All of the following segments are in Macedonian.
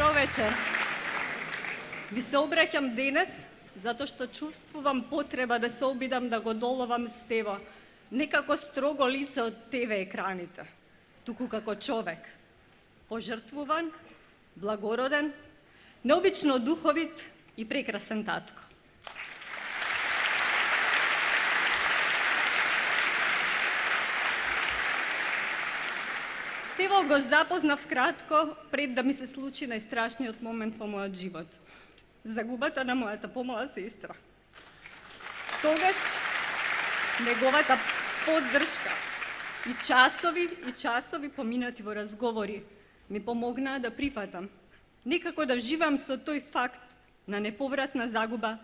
Добро вечер. Ви се обраќам денес затоа што чувствувам потреба да се обидам да го доловам Стево не како строго лице од ТВ екраните, туку како човек, пожртвуван, благороден, необично духовит и прекрасен татко. Стево го запознав кратко пред да ми се случи најстрашниот момент во мојот живот. Загубата на мојата помала сестра. Тогаш неговата поддршка и часови поминати во разговори ми помогнаа да прифатам, некако да вживам со тој факт на неповратна загуба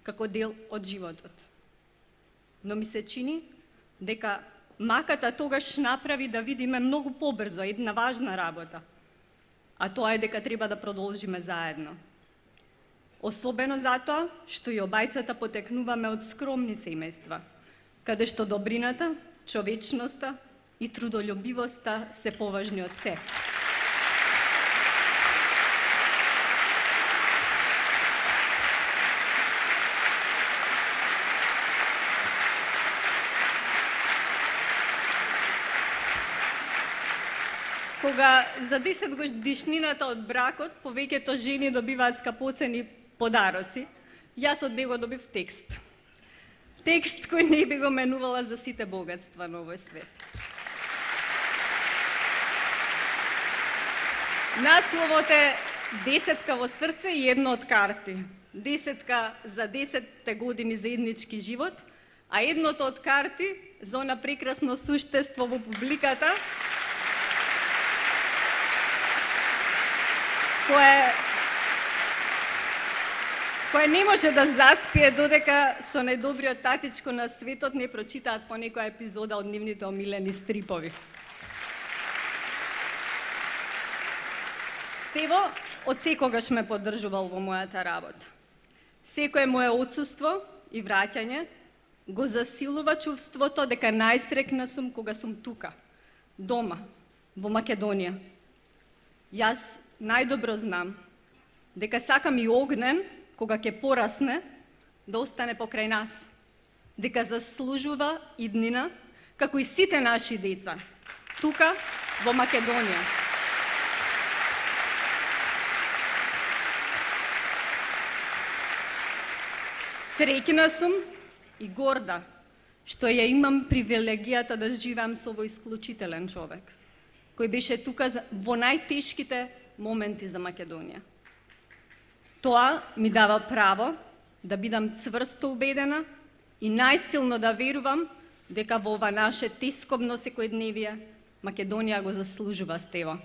како дел од животот. Но ми се чини дека маката тогаш направи да видиме многу побрзо една важна работа, а тоа е дека треба да продолжиме заедно. Особено затоа што и обајцата потекнуваме од скромни семејства, каде што добрината, човечноста и трудолюбивоста се поважни од се. Кога за 10 годишнината од бракот повеќето жени добиваат скапоцени подароци, јас од него добив текст. Текст кој не би го менувала за сите богатства на овој свет. Насловот е "Десетка во срце и едно од карти". Десетка за 10 години заеднички живот, а едното од карти за она прекрасно суштество во публиката кое не може да заспие додека со најдобриот татичко на светот не прочитаат по некоја епизода од нивните омилени стрипови. Стево од секогаш ме поддржувал во мојата работа. Секое мое отсуство и враќање го засилува чувството дека најстрекна сум кога сум тука, дома, во Македонија. Јас најдобро знам дека сакам и Огнен, кога ќе порасне, да остане покрај нас, дека заслужува иднина, како и сите наши деца, тука во Македонија. Среќна сум и горда што ја имам привилегијата да живеам со овој исклучителен човек, кој беше тука во најтешките моменти за Македонија. Тоа ми дава право да бидам цврсто убедена и најсилно да верувам дека во ова наше тескобно секојдневие Македонија го заслужува Стево.